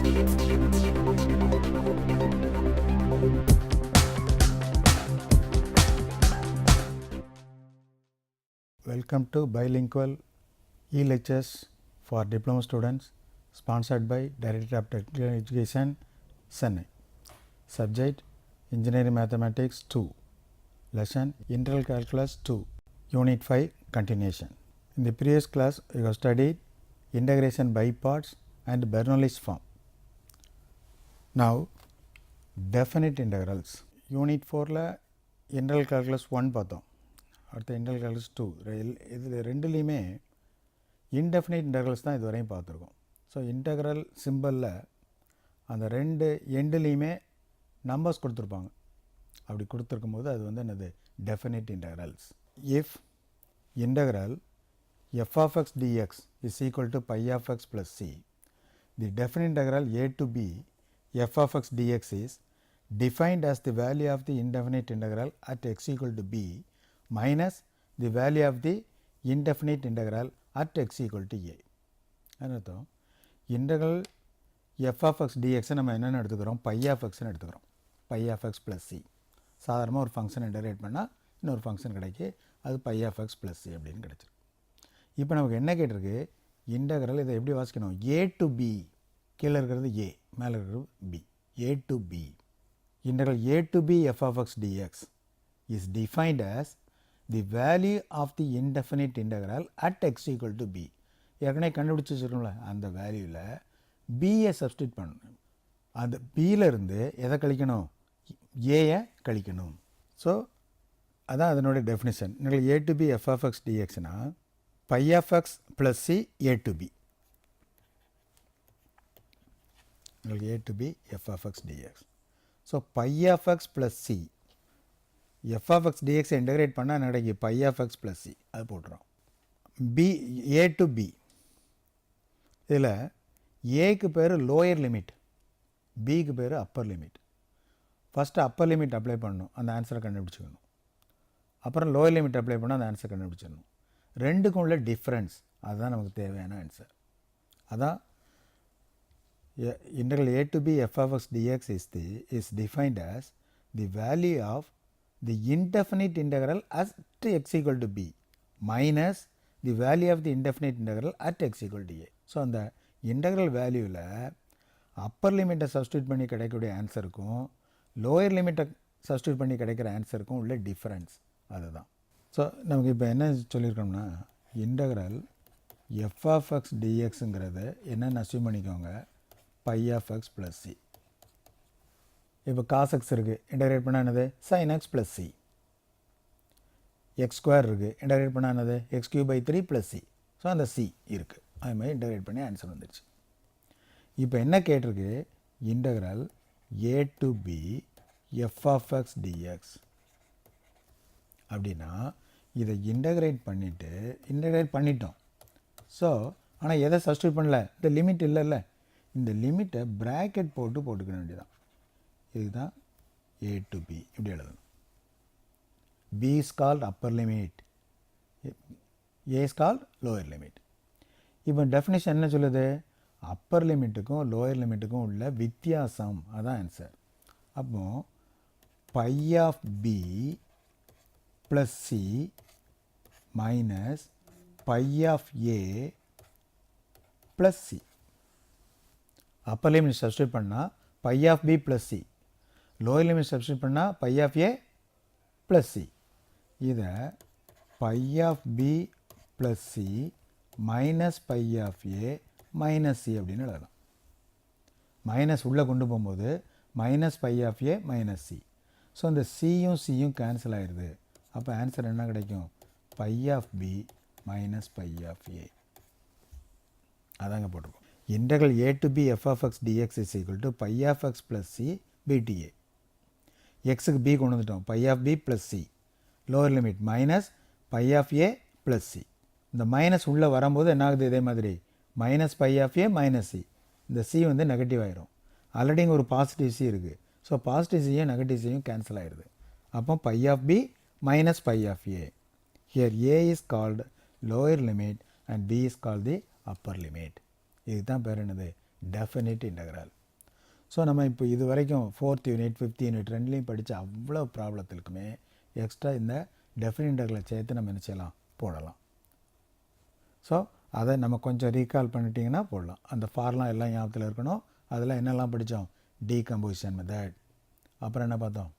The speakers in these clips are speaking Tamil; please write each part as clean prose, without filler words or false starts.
Welcome to bilingual e-lectures for diploma students sponsored by Director of Technical Education, Chennai. Subject Engineering Mathematics 2, Lesson Integral Calculus 2, Unit 5 Continuation. In the previous class we have studied integration by parts and Bernoulli's form. Now definite integrals. Unit 4 la integral calculus 1 பார்த்தோம். அடுத்த இன்டெக்ரல் கால்குலஸ் 2 இதில் ரெண்டுலேயுமே இன்டெஃபினைட் இன்டெக்ரல்ஸ் தான் இது வரையும் பார்த்துருக்கோம். ஸோ இன்டெக்ரல் சிம்பிளில் அந்த ரெண்டு எண்டுலேயுமே நம்பர்ஸ் கொடுத்துருப்பாங்க. அப்படி கொடுத்துருக்கும் போது அது வந்து என்னது definite integrals. If integral f of x dx is equal to pi of x plus c, the definite integral a to b f of x dx is defined as the value of the indefinite integral at x equal to b minus the value of the indefinite integral at x equal to a. அர்த்தம் integral f of x dx நம்ம என்னென்னு எடுத்துக்கிறோம், pi of x எடுத்துக்கிறோம். pi of x plus c. சாதாரணமாக ஒரு ஃபங்க்ஷன் இன்டகிரேட் பண்ணால் இன்னொரு ஃபங்க்ஷன் கிடைக்கி, அது pi of x plus c அப்படின்னு கிடச்சிருக்கு. இப்போ நமக்கு என்ன கேட்டிருக்கு, இன்டகிரல் இதை எப்படி வாசிக்கணும், a to b, கீழே இருக்கிறது a, மேலே இருக்கிறது b, a to b. Integral a to b f of x dx is defined as the value of the indefinite integral at x equal to b. ஏற்கனவே கண்டுபிடிச்சி வச்சுருக்கோம்ல, அந்த வேல்யூவில் bயை சப்ஸ்டியூட் பண்ணணும். அந்த பியிலிருந்து எதை கழிக்கணும், ஏயை கழிக்கணும். ஸோ அதான் அதனுடைய டெஃபினிஷன். நீங்கள் a to b f of x dxனா pi of x plus c a to b. உங்களுக்கு a to b f of x dx. So pi of x plus c f of x dx integrate பண்ணால் நடக்கி pi of x plus c அது போட்டுரும். b a to b இதில் ஏக்கு பேர் லோயர் லிமிட், பிக்கு பேர் upper limit. First upper limit apply பண்ணணும், அந்த ஆன்சரை கண்டுபிடிச்சிக்கணும். அப்புறம் லோயர் லிமிட் அப்ளை பண்ணால் அந்த ஆன்சர் கண்டுபிடிச்சிடணும். ரெண்டுக்கும் உள்ள டிஃப்ரென்ஸ் அதுதான் நமக்கு தேவையான ஆன்சர். அதான் integral a to b f of x dx is defined as the value of the indefinite integral at x equal to b minus the value of the indefinite integral at x equal to a. So அந்த இன்டெக்ரல் வேல்யூவில் அப்பர் லிமிட்டை சப்ஸ்டியூட் பண்ணி கிடைக்கக்கூடிய ஆன்சருக்கும் லோயர் லிமிட்டை சப்ஸ்டியூட் பண்ணி கிடைக்கிற ஆன்சருக்கும் உள்ள டிஃப்ரென்ஸ் அதுதான். ஸோ நமக்கு இப்போ என்ன சொல்லியிருக்கோம்னா, இன்டெக்ரல் f of x dxங்கிறது என்னென்னு அஸ்யூம் பண்ணிக்கோங்க, pi of x plus c. இப்போ cos x இருக்குது, இன்டகிரேட் பண்ணால் என்னது sin x plus c. x square இருக்குது, இன்டகிரேட் பண்ணால் என்னது x cube by 3 plus c. So அந்த c இருக்குது, அது மாதிரி இன்டகிரேட் பண்ணி ஆன்சர் வந்துடுச்சு. இப்போ என்ன கேட்டிருக்கு, integral a to b f of x dx அப்படின்னா இதை இன்டகிரேட் பண்ணிட்டோம். ஸோ ஆனால் எதை சப்ஸ்டியூட் பண்ணல, இந்த லிமிட் இல்லைல்ல, இந்த லிமிட்டை ப்ராக்கெட் போட்டுக்க வேண்டியதான். இதுதான் a to b இப்படி எழுதணும். b is called upper limit, a is called lower limit. இப்போ டெஃபினிஷன் என்ன சொல்லுது, அப்பர் லிமிட்டுக்கும் லோயர் லிமிட்டுக்கும் உள்ள வித்தியாசம், அதான் ஆன்சர். அப்போ pi of b plus c minus pi of a plus c. Appar limit substitute பண்ணால் pi of b plus c, lower limit substitute பண்ணால் pi of a plus c. இதை pi of b plus c minus pi of a minus c அப்படின்னு எழுதலாம். மைனஸ் உள்ளே கொண்டு போகும்போது minus pi of a minus c. So இந்த சியும் சியும் கேன்சல் ஆயிடுது. அப்போ ஆன்சர் என்ன கிடைக்கும், pi of b minus pi of a. அதாங்க போட்டிருக்கோம். Integral a to b f of x dx is equal to pi of x plus c bta. xக்கு b கொண்டு வந்துட்டோம், pi of b plus c, lower limit minus pi of a plus c. இந்த மைனஸ் உள்ளே வரும்போது என்ன ஆகுது, இதே மாதிரி minus pi of a minus c, இந்த c வந்து நெகட்டிவ் ஆயிரும். ஆல்ரெடி இங்கே ஒரு பாசிட்டிவ் சி இருக்குது. ஸோ பாசிட்டிவ் சியும் நெகட்டிவ் சியும் கேன்சல் ஆயிடுது. அப்போ pi of b minus pi of a. Here a is called lower limit and b is called the upper limit. இதுதான் பேர் என்னது, டெஃபினிட் இன்டகிரல். ஸோ நம்ம இப்போ இது வரைக்கும் 4th யூனிட் 5th யூனிட் ரெண்டுலேயும் படித்த அவ்வளோ ப்ராப்ளத்துக்குமே எக்ஸ்ட்ரா இந்த டெஃபினிட் இன்டெக்ரலை சேர்த்து நம்ம என்ன செய்யலாம் போடலாம். ஸோ அதை நம்ம கொஞ்சம் ரீகால் பண்ணிட்டீங்கன்னா போடலாம். அந்த ஃபார்லாம் எல்லாம் ஞாபகத்தில் இருக்கணும். அதில் என்னெல்லாம் படித்தோம்? டீகம்போசிஷன் மெத்தட், அப்புறம் என்ன பார்த்தோம்?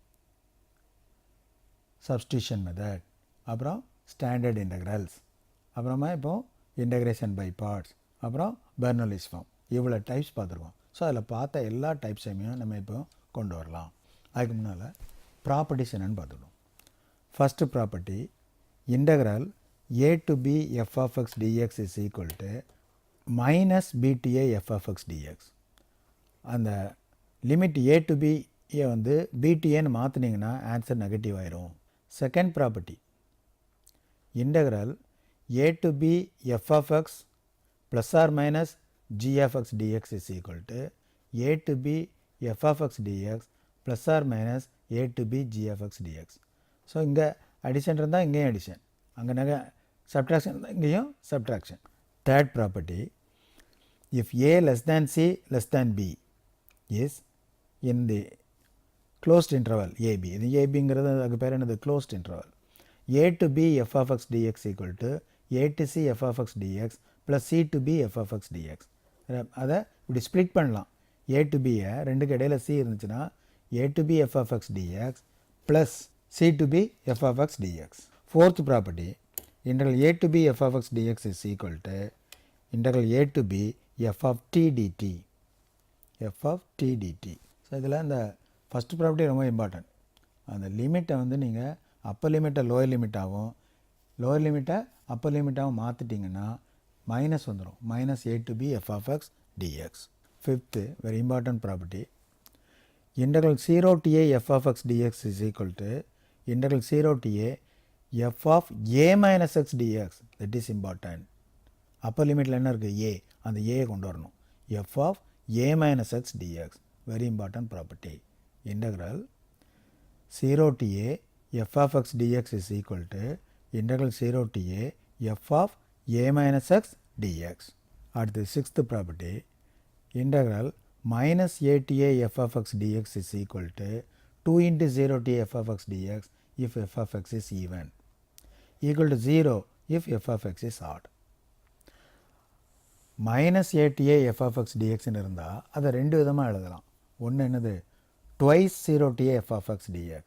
சப்ஸ்டியூஷன் மெத்தட், அப்புறம் ஸ்டாண்டர்ட் இன்டெக்ரல்ஸ், அப்புறமா இப்போது இன்டெக்ரேஷன் பை பார்ட்ஸ், அப்புறம் பெர்னோலிஸ் ஃபார்ம். இவ்வளோ டைப்ஸ் பார்த்துருக்கோம். ஸோ அதில் பார்த்த எல்லா டைப்ஸையுமே நம்ம இப்போ கொண்டு வரலாம். அதுக்கு முன்னால் ப்ராப்பர்ட்டிஸ் என்னென்னு பார்த்துக்கணும். First property, integral a to b f of x dx is equal to minus bta f of x dx. அந்த லிமிட் a to b வந்து btaன்னு மாற்றினீங்கன்னா ஆன்சர் நெகட்டிவ் ஆயிரும். Second property, integral a to b f of x plus or minus g of x dx is equal to a to b f of x dx plus or minus a to b g of x dx. So இங்கே அடிஷன் இருந்தால் இங்கேயும் அடிஷன், அங்கே சப்ட்ராக்ஷன் இருந்தால் இங்கேயும் subtraction. Third property, if a less than c less than b is in the closed interval ab, இது abங்கிறது அதுக்கு பேர் என்னது? closed interval. a to b f of x dx equal to a to c f of x dx plus c to b f of x dx. அதை இப்படி ஸ்ப்ளிட் பண்ணலாம். a to b-யை ரெண்டுக்கு இடையில் c இருந்துச்சுன்னா a to b f of x dx plus c to b f of x dx. Fourth property, integral a to b f of x dx is equal to integral a to b f of t dt, f of t dt. So இதில் இந்த ஃபஸ்ட் ப்ராப்பர்ட்டி ரொம்ப இம்பார்ட்டன்ட். அந்த லிமிட்டை வந்து நீங்கள் அப்பர் லிமிட்டை லோயர் லிமிட்டாகவும் லோயர் லிமிட்டை அப்பர் லிமிட்டாகவும் மாற்றிட்டிங்கன்னா மைனஸ் வந்துடும். Minus a to b f of x dx. Fifth very important property, integral 0 to a f of x dx is equal to integral 0 to a f of a minus x dx. that is important. Upper லிமிட்டில் என்ன இருக்குது? a, அந்த a கொண்டு வரணும். f of a minus x dx, very important property. integral 0 to a f of x dx is equal to integral 0 to a f of a minus x dx. அடுத்து sixth property, integral minus a to a f of x dx is equal to 2 into 0 to a f of x dx if f of x is even, equal to 0 if f of x is odd. Minus a to a f of x dxன்னு இருந்தால் அதை ரெண்டு விதமாக எழுதலாம். ஒன்று என்னது? Twice 0 to a f of x dx.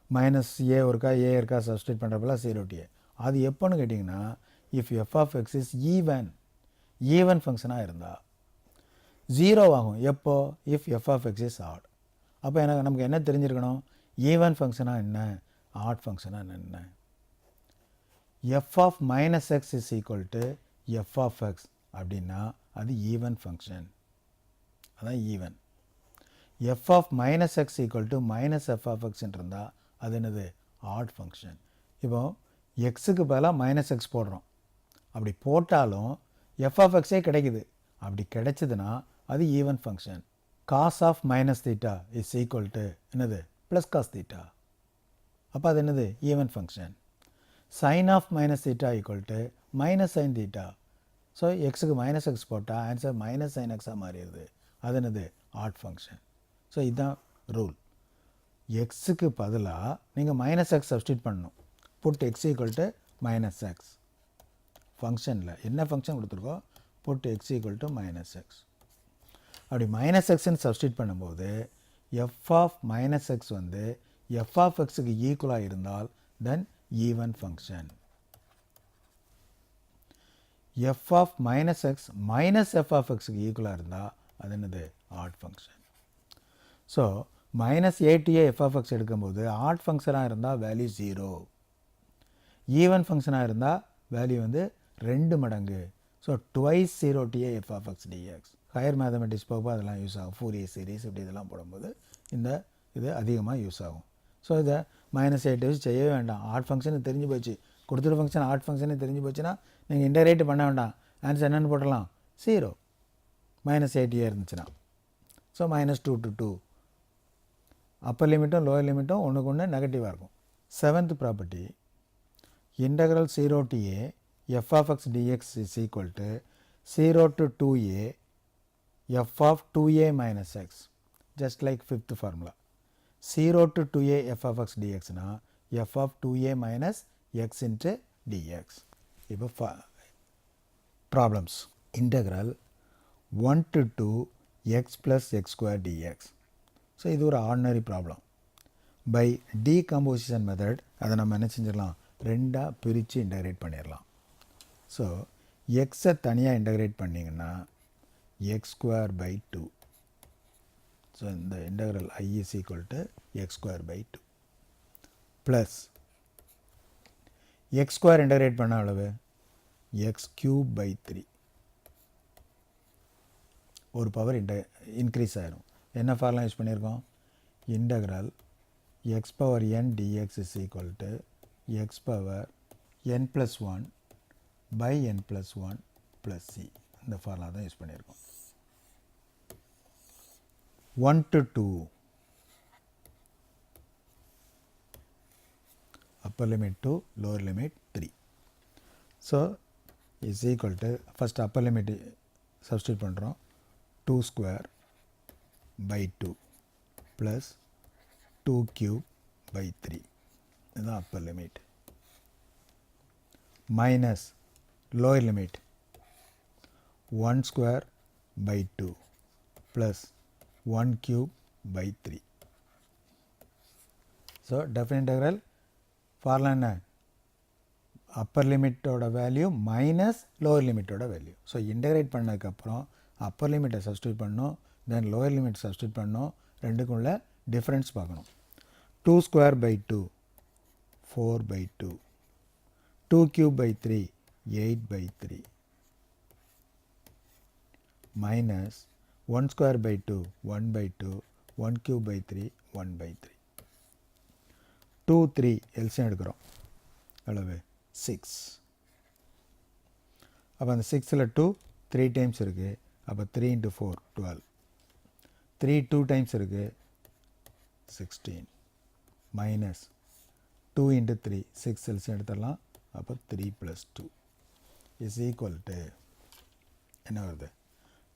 Minus a இருக்கா a இருக்கா சப்ஸ்டியூட் பண்ணுறப்பெல்லாம் 0 to a. அது எப்போன்னு கேட்டிங்கன்னா if f of x is even ஃபங்க்ஷனாக இருந்தால் 0 ஆகும். எப்போ? If f of x is odd. அப்போ நமக்கு என்ன தெரிஞ்சிருக்கணும்? ஈவன் ஃபங்க்ஷனாக என்ன, ஆட் ஃபங்க்ஷனாக என்ன. f of minus x is equal to f of x அப்படின்னா அது ஈவன் ஃபங்க்ஷன், அதான் even. f of minus x equal to minus f of x இருந்தால் அது என்னது? Odd function. இப்போ எக்ஸுக்கு பதிலாக மைனஸ் எக்ஸ் போடுறோம். அப்படி போட்டாலும் f of x கிடைக்குது. அப்படி கிடைச்சதுன்னா அது even function. Cos of minus theta is equal to என்னது? Plus cos theta. அப்போ அது என்னது? Even function. Sine of minus theta equal to minus sine theta. So எக்ஸுக்கு மைனஸ் எக்ஸ் போட்டால் ஆன்சர் மைனஸ் சைன் எக்ஸாக மாறிடுது. அது என்னது? Odd function. ஸோ இதுதான் ரூல். எக்ஸுக்கு பதிலாக நீங்கள் மைனஸ் எக்ஸ் சப்ஸ்டியூட் பண்ணணும். Put x equal to minus x. ஃபங்க்ஷனில் என்ன ஃபங்க்ஷன் கொடுத்துருக்கோ put x equal to minus X. அப்படி மைனஸ் எக்ஸ்ன்னு சப்ஸ்டியூட் பண்ணும்போது எஃப் ஆஃப் மைனஸ் எக்ஸ் வந்து எஃப் ஆஃப் எக்ஸுக்கு ஈக்குவலாக இருந்தால் then even function. F of minus x minus f of எக்ஸுக்கு ஈக்குவலாக இருந்தால் அது என்னது? Odd function. So minus a to a f of x எடுக்கும்போது ஆட் ஃபங்க்ஷனாக இருந்தால் வேல்யூ 0, ஈவன் ஃபங்க்ஷனாக இருந்தால் வேல்யூ வந்து 2 மடங்கு. So twice 0 to a f of x dx. Higher mathematics போகும்போது அதெல்லாம் யூஸ் ஆகும். ஃபோரியர் சீரிஸ் இப்படி இதெல்லாம் போடும்போது இது அதிகமாக யூஸ் ஆகும். ஸோ இதை மைனஸ் 8 வச்சு செய்யவே வேண்டாம். ஆட் ஃபங்க்ஷனு தெரிஞ்சு போச்சு. கொடுத்துரு ஃபங்க்ஷன் ஆட் ஃபங்க்ஷனு தெரிஞ்சு போச்சுன்னா நீங்கள் இன்டகிரேட் பண்ண வேண்டாம். ஆன்சர் என்னென்னு போட்டலாம்? 0 மைனஸ் 8a இருந்துச்சுன்னா. So -2 to 2. அப்பர் லிமிட்டும் லோயர் லிமிட்டும் ஒன்றுக்கு ஒன்று நெகட்டிவாக இருக்கும். Seventh property, integral 0 to a f of x dx is equal to 0 to 2a f of 2a minus x, just like fifth formula. 0 to 2a f of x dx na f of 2a minus x into dx. இப்போ problems. Integral 1 to 2 x plus x square dx. So இது ஒரு ordinary problem. By decomposition method அதை நம்ம என்ன செஞ்சிடலாம், ரெண்டா பிரித்து இன்டகிரேட் பண்ணிடலாம். ஸோ எக்ஸை தனியாக இன்டகிரேட் பண்ணிங்கன்னா x square by 2. ஸோ இந்த integral I is equal to x square by 2 plus x square integrate பண்ண அளவு x cube by 3. ஒரு பவர் இன்க்ரீஸ் ஆயிரும். என்ன ஃபார்முலா யூஸ் பண்ணியிருக்கோம், integral x power n dx is equal to x power n plus 1 by n plus 1 plus c. இந்த ஃபார்முலா தான் யூஸ் பண்ணியிருக்கோம். 1 to 2 upper limit 2 lower limit 3. So is equal to first upper limit substitute பண்ணுறோம் 2 square by 2 plus 2 cube by 3. இதுதான் upper limit. Minus lower limit 1 square by 2 plus 1 cube by 3. So definite integral formula என்ன, upper limit ஓட வேல்யூ மைனஸ் lower limit ஓட வேல்யூ. ஸோ இன்டகிரேட் பண்ணதுக்கப்புறம் upper limit சப்ஸ்டியூட் பண்ணணும், தென் lower limit சப்ஸ்டியூட் பண்ணணும், ரெண்டுக்கும் உள்ள டிஃப்ரென்ஸ் பார்க்கணும். 2 square by 2 4 by 2, 2 cube by 3 8 by 3 minus 1 square by 2 1 by 2, 1 cube by 3 1 by 3. 2 3 எல்சியம் எடுக்கிறோம், எவ்வளவு 6. அப்போ அந்த 6ல் 2 3 டைம்ஸ் இருக்குது, அப்போ 3 into 4 12. 3 2 டைம்ஸ் இருக்குது 16 minus 2 into 3 6 எல்சியம் எடுத்துடலாம், அப்போ 3 plus 2 is equal to என்ன வருது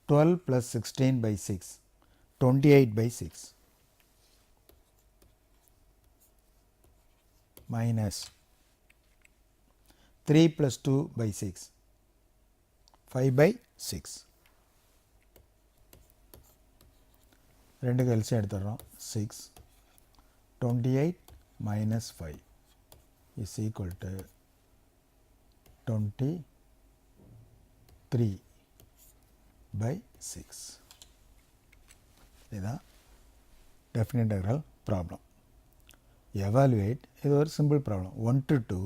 12 plus 16 by 6 28 by 6 minus 3 plus 2 by 6 5 by 6. ரெண்டுக்கு எல்சியம் எடுத்துடுறோம் 6 28 minus 5 is equal to 23 by 6. இதுதான் definite integral problem. Evaluate, இது ஒரு simple problem. 1 to 2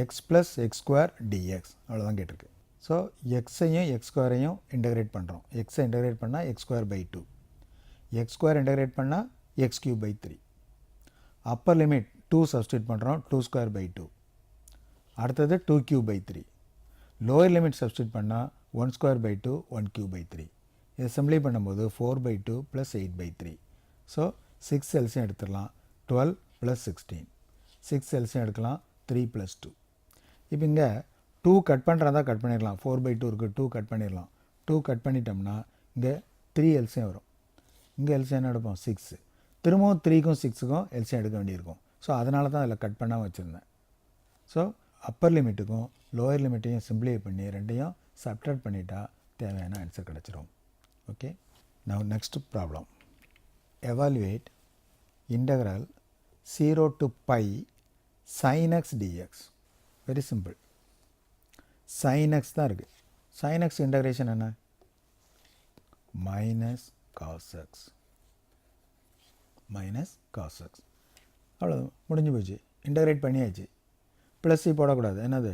x plus x square dx அவ்வளோதான் கேட்டிருக்கு. ஸோ எக்ஸையும் எக்ஸ் ஸ்கொயரையும் இன்டகிரேட் பண்ணுறோம். எக்ஸை இன்டகிரேட் பண்ணால் x square by 2, x square integrate பண்ணால் x cube by 3. Upper limit 2 substitute பண்ணுறோம், 2 ஸ்கொயர் பை 2. அடுத்தது 2 cube by 3. Lower limit substitute பண்ணால் 1 ஸ்கொயர் பை 2 1 கியூப் பை 3. இதை சிம்பிளை பண்ணும்போது 4 by 2 plus 8 by 3. ஸோ 6 எல்சியம் எடுத்துடலாம், 12 plus 16. 6 எல்சியம் எடுக்கலாம், 3 plus 2. இப்போ இங்கே 2 கட் பண்ணுறதா கட் பண்ணிடலாம், 4 by 2 இருக்குது, 2 கட் பண்ணிடலாம். 2 கட் பண்ணிட்டோம்னா இங்கே 3 எல்சியம் வரும். இங்கே எல்சியம் என்ன எடுப்போம் 6. திரும்பவும் 3க்கும் 6க்கும் எல்சியம் எடுக்க வேண்டியிருக்கும். ஸோ அதனால தான் அதில் கட் பண்ணாமல் வச்சுருந்தேன். ஸோ அப்பர் லிமிட்டுக்கும் லோயர் லிமிட்டையும் சிம்பிளிஃபை பண்ணி ரெண்டையும் சப்ட்ராக்ட் பண்ணிட்டா தேவையான ஆன்சர் கிடச்சிரும். Okay, now next problem. Evaluate integral 0 to pi sin x dx. Very simple. sin x தான் இருக்குது. sin x இன்டகிரேஷன் என்ன, minus cos x, minus cos x. அவ்வளோ முடிஞ்சு போச்சு, இன்டகிரேட் பண்ணியாச்சு. ப்ளஸ் சி போடக்கூடாது, என்னது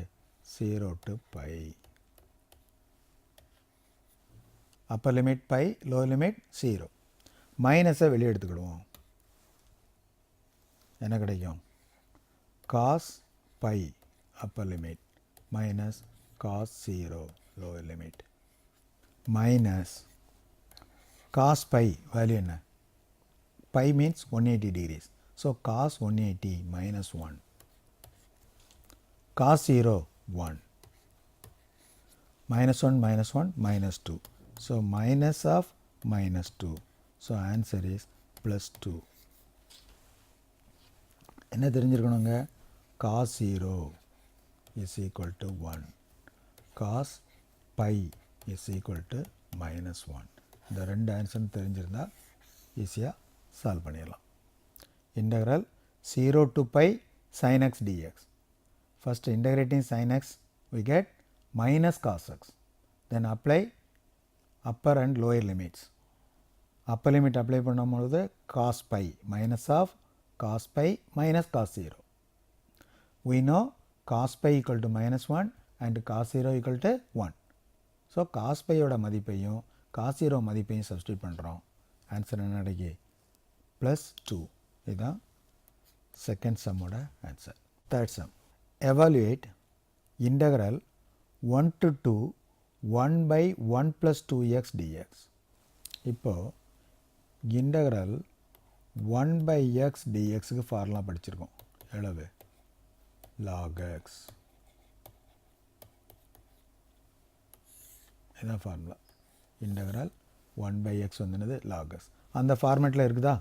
0 to pi. Upper limit pi, lower limit 0. மைனஸை வெளியே எடுத்துக்கிடுவோம், என்ன கிடைக்கும் cos pi upper limit minus cos 0 lower limit minus cos pi value என்ன, pi means 180 degrees. So cos 180 minus 1, காஸ் 0 1, minus 1 minus 1 minus 2. So minus of minus 2. So answer is plus 2. என்ன தெரிஞ்சிருக்கணுங்க? cos 0 is equal to 1. cos pi is equal to minus 1. இந்த ரெண்டு ஆன்சர் தெரிஞ்சிருந்தா ஈஸியாக சால்வ் பண்ணிடலாம். Integral 0 to pi sin x dx. First integrating sin x we get minus cos x. Then apply upper and lower limits. Upper limit apply பண்ணும்போது cos pi minus of cos pi minus cos 0. We know cos pi equal to minus 1 and cos 0 equal to 1. So cos pi ஓட மதிப்பையும் cos 0 மதிப்பையும் சப்ஸ்டியூட் பண்ணுறோம். ஆன்சர் என்ன கிடைக்கு? ப்ளஸ் 2. இதுதான் செகண்ட் சம்மோட answer. Third sum. Evaluate integral 1 to 2 1 by 1 plus 2x dx. இப்போ இன்டெக்ரல் 1 by x dxக்கு ஃபார்முலா படிச்சிருக்கோம். எவ்வளவு? log x. இதான் formula. Integral 1 by x வந்துனது log x. அந்த ஃபார்மேட்டில் இருக்குதா?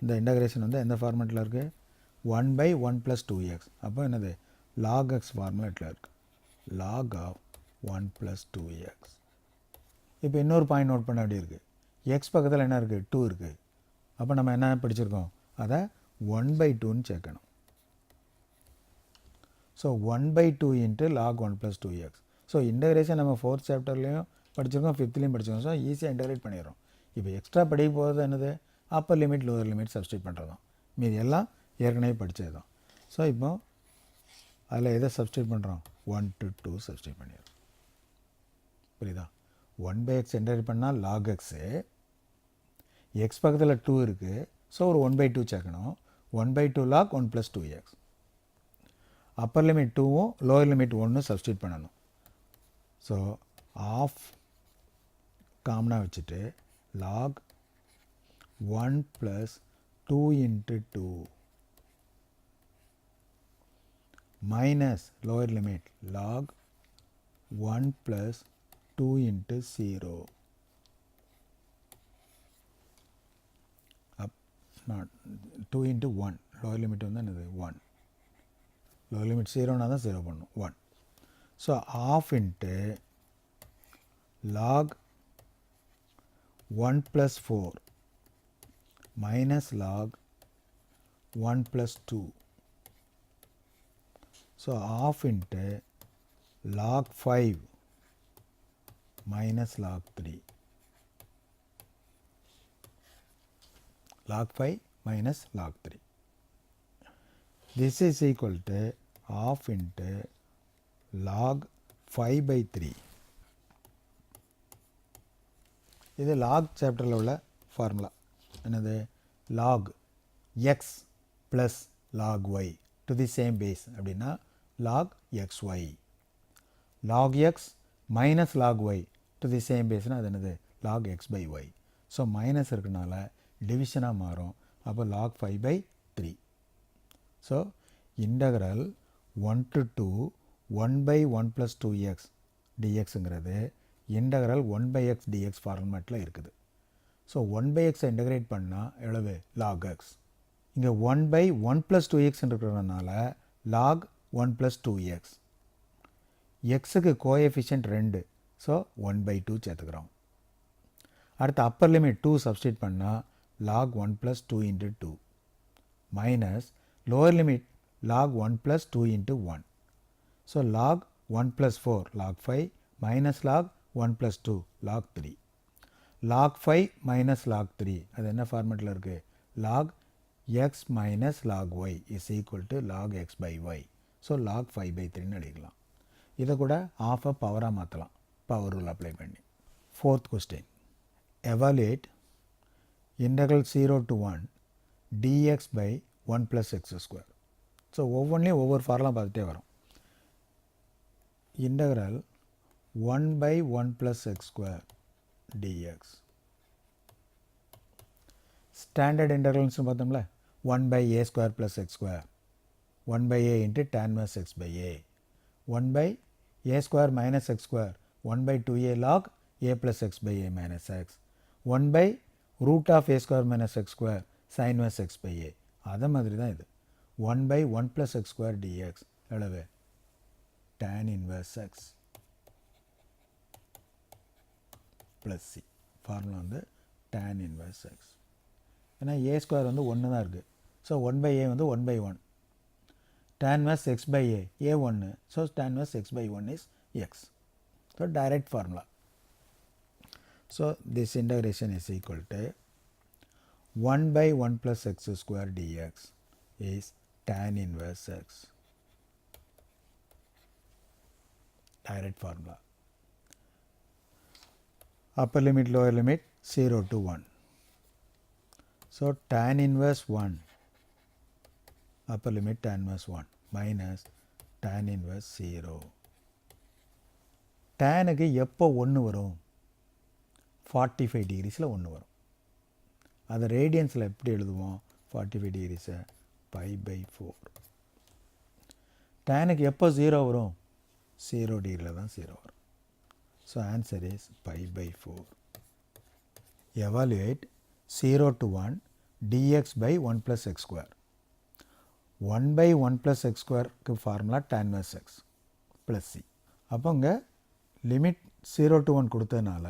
இந்த இன்டகிரேஷன் வந்து எந்த ஃபார்மேட்டில் இருக்குது? 1 by 1 plus 2x. அப்போ என்னது? log x ஃபார்முலேட்டில் இருக்குது. log of 1 plus 2x. இப்போ இன்னொரு பாயிண்ட் நோட் பண்ண வேண்டிய இருக்குது. எக்ஸ் பக்கத்தில் என்ன இருக்குது? 2 இருக்குது. அப்போ நம்ம என்ன படிச்சிருக்கோம்? அதை 1 by 2ன்னு சேர்க்கணும். So 1 by 2 into log 1 plus 2x. So integration நம்ம 4th சாப்டர்லேயும் படிச்சிருக்கோம், 5thலையும் படிச்சிருக்கோம். ஸோ ஈஸியாக இன்டகிரேட் பண்ணிடுறோம். இப்போ எக்ஸ்ட்ரா படிக்க போகிறது என்னது? Upper limit lower limit substitute பண்ணுறது தான். மீது எல்லாம் ஏற்கனவே படித்தது தான். ஸோ இப்போ அதில் எதை சப்ஸ்டியூட் பண்ணுறோம்? 1 to 2 சப்ஸ்டியூட் பண்ணிடுறோம். புரியுதா? 1 by x என்டர் பண்ணால் log xு, எக்ஸ் பக்கத்தில் 2 இருக்குது. ஸோ ஒரு 1 by 2 சேர்க்கணும். 1 by 2 log 1 plus 2x. Upper limit 2வும் லோவர் லிமிட் 1 சப்ஸ்டியூட் பண்ணணும். ஸோ ஆஃப் காமனாக வச்சுட்டு log 1 plus 2 into 2 minus lower limit log 1 plus 2 into 0 up not 2 into 1 lower limit வந்து என்னது? 1. lower limit 0னா தான் 0 பண்ணும். 1. So half into log 1 plus 4 minus log 1 plus 2. So half into log 5 minus log 3. log 5 minus log 3. This is equal to half into log 5 by 3. இது log சாப்டரில் உள்ள ஃபார்முலா. என்னது? log x plus log y to the same base அப்படின்னா log xy. log x minus log y to the same baseனா அது என்னது? log x by y. So minus இருக்கனால டிவிஷனாக மாறும். அப்போ log 5 by 3. So integral 1 to 2 1 by 1 plus 2x dxங்கிறது இன்டகரல் 1 by x dx ஃபார்மேட்டில் இருக்குது. ஸோ 1 by x இன்டகிரேட் பண்ணால் எவ்வளவு? log x. இங்கே 1 by 1 plus 2x இருக்கிறதுனால log 1 plus 2x. எக்ஸுக்கு கோஎஃபிஷியன்ட் 2. ஸோ 1 by 2 சேர்த்துக்கிறோம். அடுத்து அப்பர் லிமிட் 2 சப்ஸ்டியூட் பண்ணால் log 1 plus 2 into 2 minus lower limit log 1 plus 2 into 1. So log 1 plus 4 log 5 minus log 1 plus 2 log 3. log 5 minus log 3 அது என்ன ஃபார்மேட்டில் இருக்குது? log x minus log y is equal to log x by y. So log 5 by 3ன்னு அடிக்கலாம். இதை கூட ஆஃபை பவராக மாற்றலாம், பவர் ரூல் அப்ளை பண்ணி. 4th question. Evaluate integral 0 to 1 dx by 1 plus x square. So ஒவ்வொன்றிலையும் ஒவ்வொரு ஃபார்முலா பார்த்துட்டே வரும். integral 1 by 1 plus x square dx. Standard இன்டர்வல்ஸ்னு பார்த்தோம்ல, 1 by a square plus x square, 1 by a into tan inverse x by a, 1 by a square minus x square, 1 by 2a log a plus x by a minus x. 1 by root of a square minus x square sin inverse x by a. அதே மாதிரி தான் இது 1 by 1 plus x square dx எவ்வளவு tan inverse x plus c. Formula வந்து tan inverse x. ஏன்னா a ஸ்கொயர் வந்து 1 தான் இருக்குது. ஸோ 1 by a வந்து 1 by 1. tan inverse x by a, a 1. So tan inverse x by 1 is x. So direct formula. So this integration is equal to 1 by 1 plus x square dx is tan inverse x. Direct formula. Upper limit, lower limit 0 to 1. So tan inverse 1, upper limit tan inverse 1 minus tan inverse 0. Tanக்கு எப்போ 1 வரும் 45 degreesல 1 வரும். அதை ரேடியன்ஸில் எப்படி எழுதுவோம் 45 degreesை pi by 4. tanக்கு எப்போ 0 வரும் 0 degreeல தான் 0 வரும். So answer is pi by 4. Evaluate 0 to 1 dx by 1 plus x square. 1 by 1 plus x square க்கு formula tan inverse x plus c. அப்போ இங்கே லிமிட் 0 to 1 கொடுத்ததுனால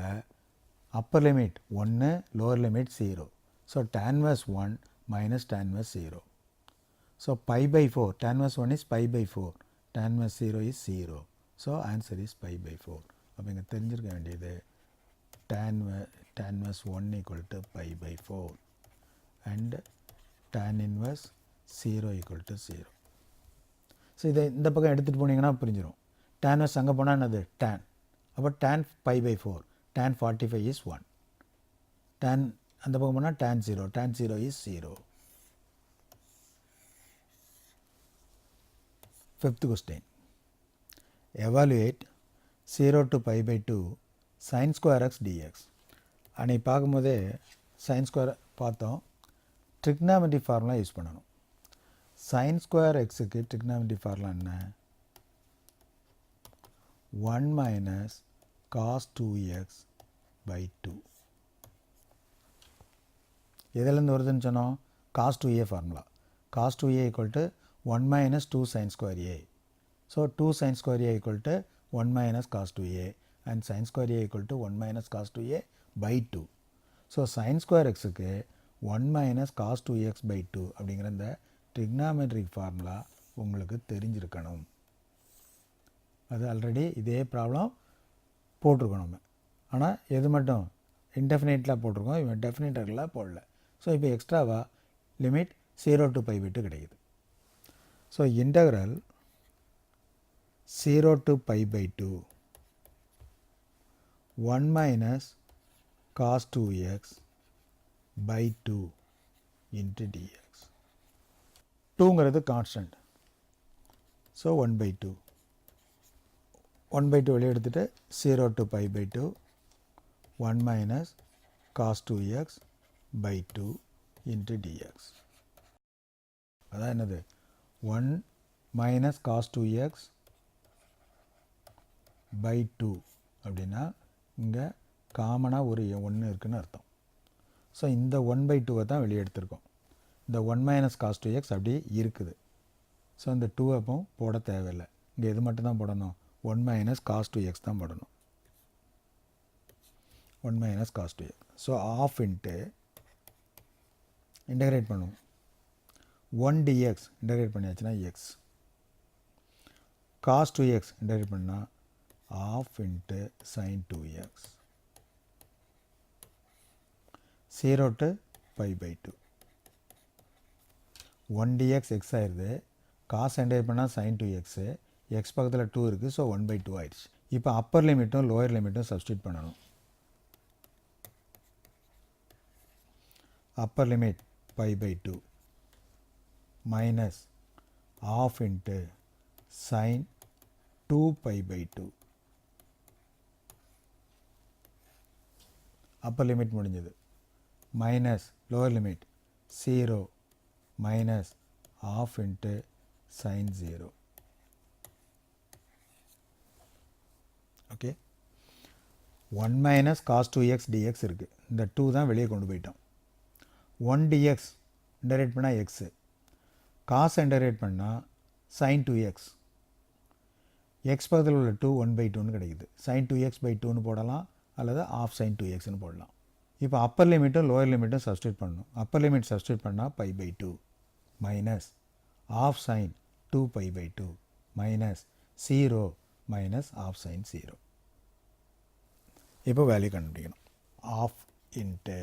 upper limit 1, lower limit 0. So tan inverse 1 minus tan inverse 0. So pi by 4, tan inverse 1 is pi by 4, tan inverse 0 is 0. So answer is pi by 4. அப்போ இங்கே தெரிஞ்சிருக்க வேண்டியது tan inverse 1 equal to pi by 4 and tan inverse 0 equal to 0. So இதை இந்த பக்கம் எடுத்துகிட்டு போனீங்கன்னா புரிஞ்சிடும். tan inverse அங்கே போனால் என்னது tan. அப்போ tan pi by 4, tan 45 is 1. tan அந்த பக்கம் போனால் tan 0 is 0. Fifth question. Evaluate 0 to pi by 2 sin square x dx. அன்னைக்கு பார்க்கும்போதே sin square பார்த்தோம். trigonometry ஃபார்முலா யூஸ் பண்ணணும். sin square xக்கு trigonometry ஃபார்முலா என்ன 1 minus cos 2x by 2. எதிலேருந்து வருதுன்னு சொன்னோம் cos 2a formula. cos 2a equal to 1 minus 2 sin square a. So 2 sin square a equal to 1 minus cos 2a and sin square a equal to 1 minus cos 2a by 2. So sin square xக்கு 1 minus cos 2x by 2 அப்படிங்கிற இந்த trigonometric ஃபார்முலா உங்களுக்கு தெரிஞ்சிருக்கணும். அது ஆல்ரெடி இதே ப்ராப்ளம் போட்டிருக்கோம் நம்ம. ஆனால் எது மட்டும் இன்டெஃபினைட்டில் போட்டிருக்கோம், இவன் டெஃபினைட்டரில் போடல. ஸோ இப்போ எக்ஸ்ட்ராவாக லிமிட் 0 to pi by 2 கிடைக்குது. So integral 0 to pi by 2 1 minus cos 2x by 2 into dx. 2ங்கிறது கான்ஸ்டன்ட். So 1 by 2. 1 by 2 வெளியே எடுத்துகிட்டு 0 to pi by 2 1 minus cos 2x by 2 into dx. அதான் என்னது 1 minus cos 2x by 2 அப்படின்னா இங்கே காமனாக ஒரு 1 இருக்குன்னு அர்த்தம். ஸோ இந்த 1 by 2 தான் வெளியே எடுத்திருக்கோம். இந்த 1 minus cos 2x அப்படி இருக்குது. ஸோ இந்த 2 அப்போ போட தேவையில்லை. இங்கே எது மட்டும் தான் போடணும் 1 minus cos 2x தான் போடணும். 1 minus cos 2x. So half into integrate பண்ணுவோம் 1 dx இன்டகிரேட் பண்ணியாச்சுன்னா x. cos 2x இன்டகிரேட் பண்ணால் half into sin 2x. 0 to pi by 2. 1 dx x ஆயிடுது. cos இன்டகிரேட் பண்ணால் sin 2x. x பக்கத்தில் 2 இருக்குது. ஸோ 1 by 2 ஆயிடுச்சு. இப்போ அப்பர் லிமிட்டும் லோயர் லிமிட்டும் சப்ஸ்டியூட் பண்ணணும். upper limit pi by 2 minus half into sin 2 pi by 2. upper limit முடிஞ்சது. minus lower limit 0 minus half into sin 0. Okay. 1 minus cos 2x dx இருக்குது. இந்த 2 தான் வெளியே கொண்டு போயிட்டோம். 1 dx இன்டகிரேட் பண்ணால் எக்ஸு, காஸ் இன்டகிரேட் பண்ணால் sin 2x, எக்ஸ் பக்கத்தில் உள்ள 2 1/2ன்னு கிடைக்குது. sin 2x/2ன்னு போடலாம் அல்லது ஆஃப் sin 2xன்னு போடலாம். இப்போ அப்பர் லிமிட்டும் லோயர் லிமிட்டும் சப்ஸ்டியூட் பண்ணணும். அப்பர் லிமிட் சப்ஸ்டியூட் பண்ணால் π/2 minus half sin 2π/2 minus 0 minus half sin 0. இப்போ வேல்யூ கண்டுபிடிக்கணும். ஆஃப் இன்ட்டு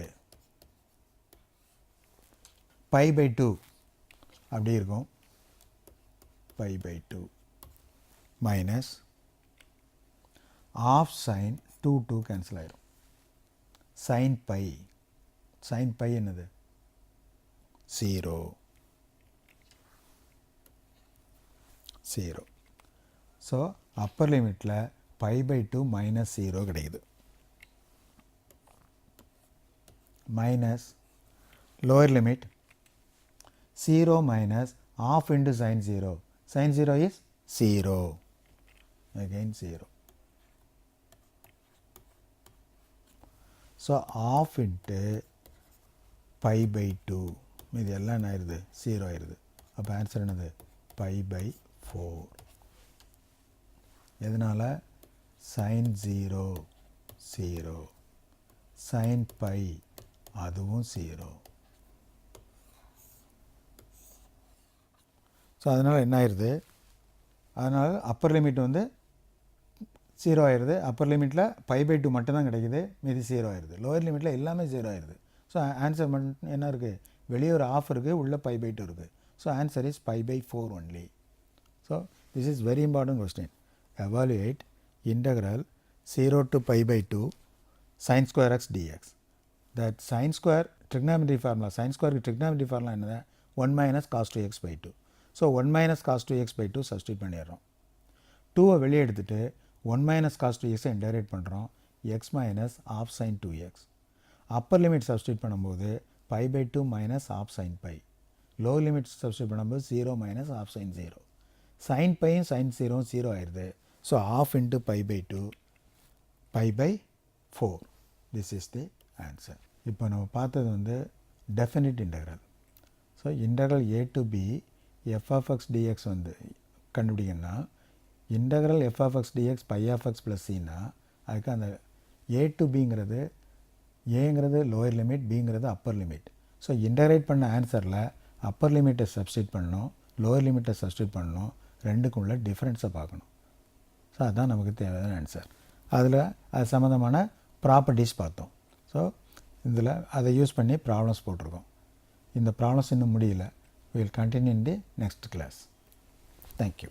π/2 அப்படி இருக்கும், π/2 மைனஸ் ஆஃப் sin 2 கேன்சல் ஆயிரும், sin π என்னது 0. ஸோ அப்பர் லிமிட்டில் π/2 மைனஸ் 0 கிடைக்குது. Minus lower limit 0 minus half into sin 0. sin 0 is 0. Again 0. So half into π/2 இது எல்லாம் என்ன ஆயிடுது 0 ஆயிடுது. அப்போ ஆன்சர் என்னது π/4. எதனால் sin 0 0, sin π அதுவும் 0. ஸோ அதனால் என்ன ஆயிடுது, அதனால் அப்பர் லிமிட் வந்து 0 ஆயிடுது. அப்பர் லிமிட்டில் π/2 மட்டும்தான் கிடைக்குது, மீதி 0 ஆயிடுது. லோயர் லிமிட்டில் எல்லாமே 0 ஆயிடுது. ஸோ ஆன்சர் மட்டும் என்ன இருக்குது, வெளியே ஒரு ஆஃப் இருக்குது, உள்ள π/2 இருக்குது. So answer is π/4 only. So this is very important question. Evaluate integral 0 to π/2 sin square x dx. That sin square trigonometry formula, sin square trigonometry formula என்னது, 1 minus cos 2x/2. So 1 minus cos 2x/2 substitute பண்ணிடுறோம். 2 வெளியே எடுத்துகிட்டு 1 minus cos 2x இன்டகிரேட் பண்ணுறோம், x minus half sin 2x. Upper limit substitute பண்ணும்போது π/2 minus half sin π. Lower limit substitute பண்ணும்போது 0 மைனஸ் ஆஃப் sin 0. sin πயும் sin 0வும் 0 ஆயிடுது. So half into π/2 π/4. This is the answer. இப்போ நம்ம பார்த்தது வந்து definite integral. So integral a to b f of x dx வந்து கண்டுபிடிக்கணும்னா integral f of x dx π of x plus cனா அதுக்கு அந்த a to bங்கிறது ஏங்கிறது லோயர் லிமிட், பிங்கிறது அப்பர் லிமிட். ஸோ இன்டகிரேட் பண்ண ஆன்சரில் அப்பர் லிமிட்டை சப்ஸ்டியூட் பண்ணணும், லோயர் லிமிட்டை சப்ஸ்டியூட் பண்ணணும், ரெண்டுக்கும் உள்ள டிஃப்ரென்ஸை பார்க்கணும். ஸோ அதுதான் நமக்கு தேவையான ஆன்சர். அதில் அது சம்மந்தமான ப்ராப்பர்ட்டிஸ் பார்த்தோம். ஸோ இதில் அதை யூஸ் பண்ணி ப்ராப்ளம்ஸ் போட்டிருக்கோம். இந்த ப்ராப்ளம்ஸ் இன்னும் முடியல. We will continue in the next class. Thank you.